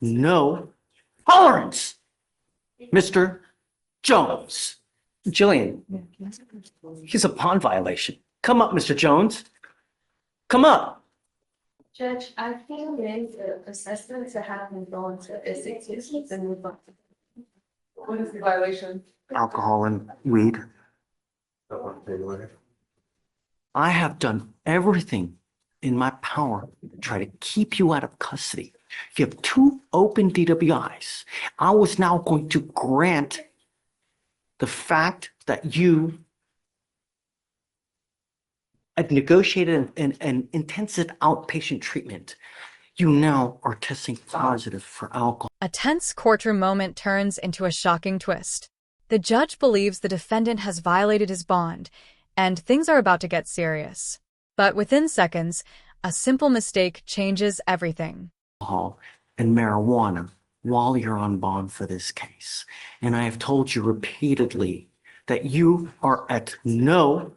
no tolerance. Mr. Jones. Jillian, he's a bond violation. Come up, Mr. Jones. Come up. Judge, I feel made the assessment to have him go into physics and move on. What is the violation? Alcohol and weed. I have done everything in my power to try to keep you out of custody. You have 2 open DWIs. I was now going to grant the fact that you had negotiated an intensive outpatient treatment. You now are testing positive for alcohol. A tense courtroom moment turns into a shocking twist. The judge believes the defendant has violated his bond, and things are about to get serious. But within seconds, a simple mistake changes everything. Alcohol and marijuana while you're on bond for this case. And I have told you repeatedly that you are at no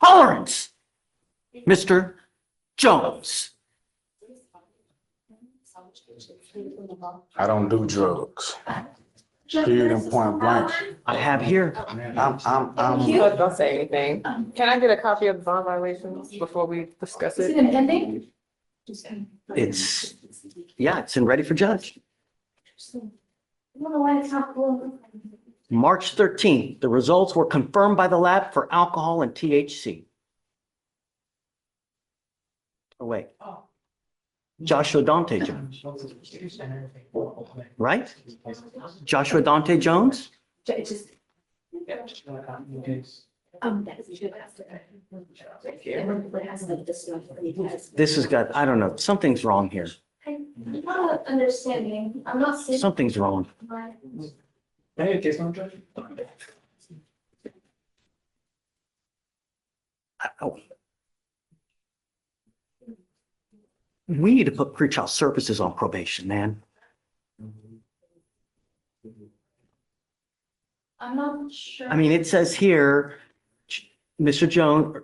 tolerance, Mr. Jones. I don't do drugs. Period and point blank. I have here. Don't say anything. Can I get a copy of the bond violations before we discuss Is it it? impending? It's in ready for judge. I don't know why it's not cool. March 13th, the results were confirmed by the lab for alcohol and THC. Oh, wait. Joshua Dante Jones. Right? Joshua Dante Jones? It just. This has got, I don't know, something's wrong here. I'm not understanding. I'm not saying. Something's wrong. Oh. We need to put pretrial services on probation, man. I'm not sure. I mean, it says here, Mr. Jones,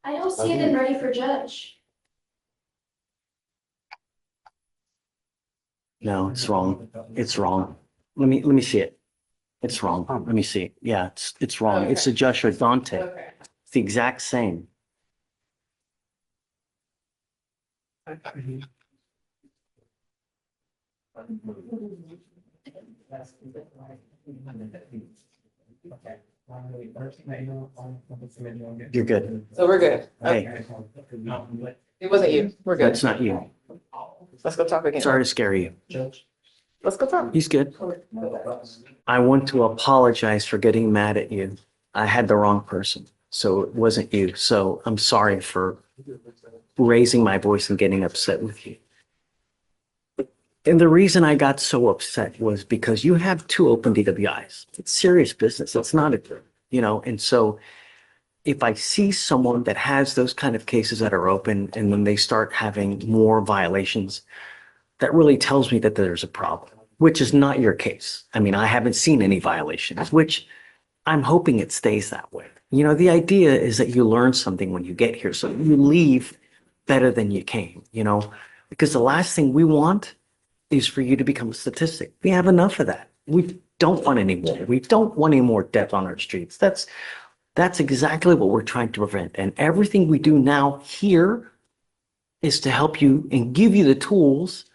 I don't see it in ready for judge. no, it's wrong. It's wrong. Let me see it. It's wrong. Let me see. Yeah, it's wrong. It's the Joshua Dante. Okay. It's the exact same. You're good. So we're good. Hey, It wasn't you. We're good. that's not you. Let's go talk again. Sorry to scare you. Let's go talk. He's good. I want to apologize for getting mad at you. I had the wrong person, so it wasn't you. So I'm sorry for raising my voice and getting upset with you. And the reason I got so upset was because you have 2 open DWIs. It's serious business. It's not and so if I see someone that has those kind of cases that are open and then they start having more violations, that really tells me that there's a problem, which is not your case. I mean, I haven't seen any violations, which I'm hoping it stays that way. The idea is that you learn something when you get here, so you leave better than you came, because the last thing we want is for you to become a statistic. We have enough of that. We don't want any more. We don't want any more death on our streets. That's exactly what we're trying to prevent. And everything we do now here is to help you and give you the tools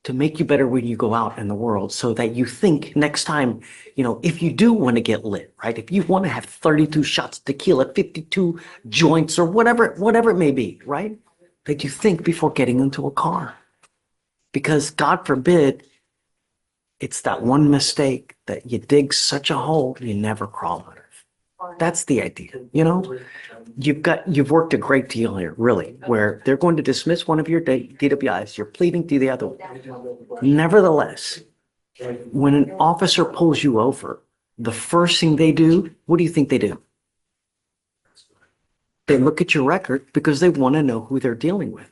to make you better when you go out in the world, so that you think next time, if you do want to get lit, right? If you want to have 32 shots of tequila, 52 joints, or whatever it may be, right? That you think before getting into a car. Because God forbid, it's that one mistake that you dig such a hole you never crawl out of. That's the idea, You've worked a great deal here, really, where they're going to dismiss one of your DWIs, you're pleading to the other one. Nevertheless, when an officer pulls you over, the first thing they do, what do you think they do? They look at your record because they want to know who they're dealing with.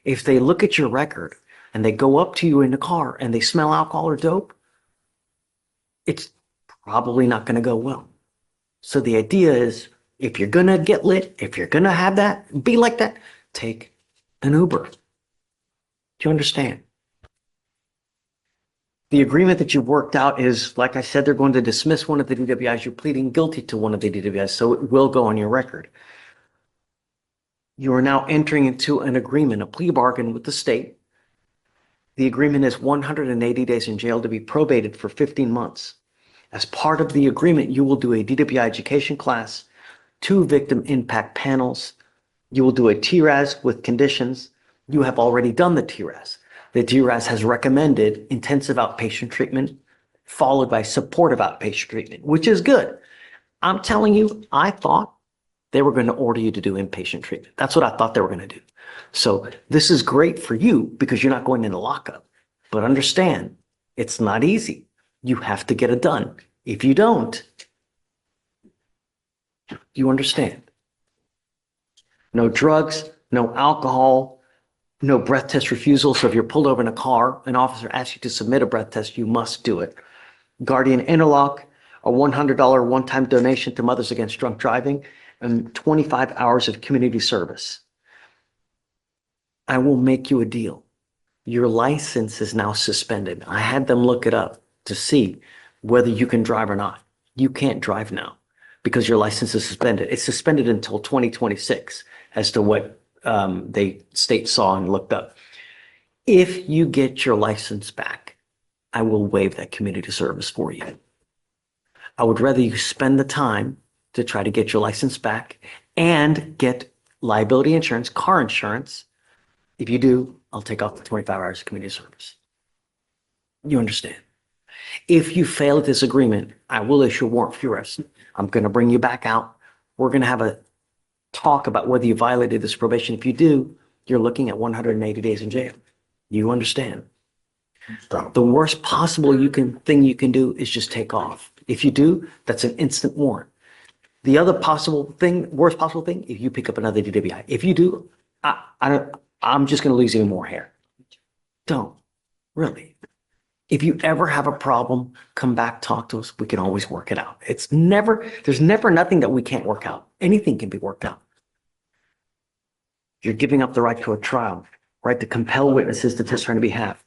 If they look at your record and they go up to you in the car and they smell alcohol or dope, it's probably not going to go well. So the idea is, if you're going to get lit, if you're going to have that, be like that, take an Uber. Do you understand? The agreement that you worked out is, like I said, they're going to dismiss one of the DWIs. You're pleading guilty to one of the DWIs, so it will go on your record. You are now entering into an agreement, a plea bargain with the state. The agreement is 180 days in jail to be probated for 15 months. As part of the agreement, you will do a DWI education class, 2 victim impact panels. You will do a TRAS with conditions. You have already done the TRAS. The TRAS has recommended intensive outpatient treatment followed by supportive outpatient treatment, which is good. I'm telling you, I thought they were going to order you to do inpatient treatment. That's what I thought they were going to do. So this is great for you because you're not going into lockup. But understand, it's not easy. You have to get it done. If you don't, you understand. No drugs, no alcohol, no breath test refusal. So if you're pulled over in a car, an officer asks you to submit a breath test, you must do it. Guardian interlock, a $100 one-time donation to Mothers Against Drunk Driving, and 25 hours of community service. I will make you a deal. Your license is now suspended. I had them look it up to see whether you can drive or not. You can't drive now because your license is suspended. It's suspended until 2026 as to what the state saw and looked up. If you get your license back, I will waive that community service for you. I would rather you spend the time to try to get your license back and get liability insurance, car insurance. If you do, I'll take off the 25 hours of community service. You understand? If you fail at this agreement, I will issue a warrant for your arrest. I'm going to bring you back out. We're going to have a talk about whether you violated this probation. If you do, you're looking at 180 days in jail. You understand? Stop. The worst possible thing you can do is just take off. If you do, that's an instant warrant. The other worst possible thing, if you pick up another DWI. If you do, I'm just going to lose even more hair. Don't. Really. If you ever have a problem, come back, talk to us. We can always work it out. There's never nothing that we can't work out. Anything can be worked out. You're giving up the right to a trial, right to compel witnesses to testify on your behalf,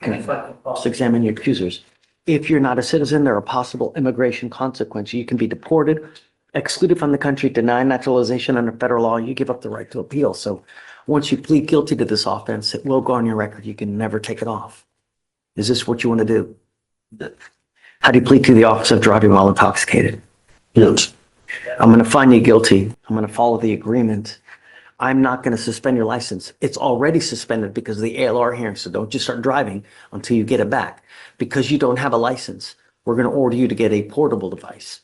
cross-examine your accusers. If you're not a citizen, there are possible immigration consequences. You can be deported, excluded from the country, denied naturalization under federal law. You give up the right to appeal. So once you plead guilty to this offense, it will go on your record. You can never take it off. Is this what you want to do? How do you plead to the office of driving while intoxicated? Yes. I'm going to find you guilty. I'm going to follow the agreement. I'm not going to suspend your license. It's already suspended because of the ALR hearing. So don't just start driving until you get it back. Because you don't have a license, we're going to order you to get a portable device.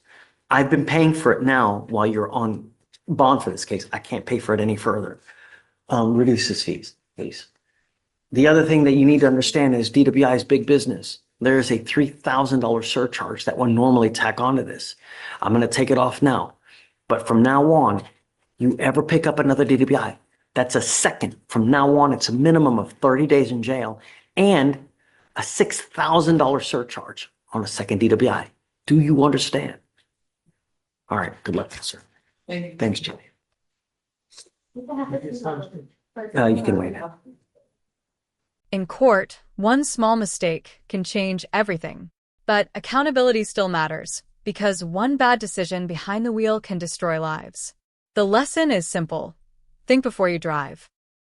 I've been paying for it now while you're on bond for this case. I can't pay for it any further. Reduce his fees, please. The other thing that you need to understand is DWI is big business. There is a $3,000 surcharge that one normally tack onto this. I'm going to take it off now. But from now on, you ever pick up another DWI, that's a second. From now on, it's a minimum of 30 days in jail and a $6,000 surcharge on a second DWI. Do you understand? All right. Good luck, sir. Thanks, Jimmy. You can wait now. In court, one small mistake can change everything. But accountability still matters, because one bad decision behind the wheel can destroy lives. The lesson is simple. Think before you drive.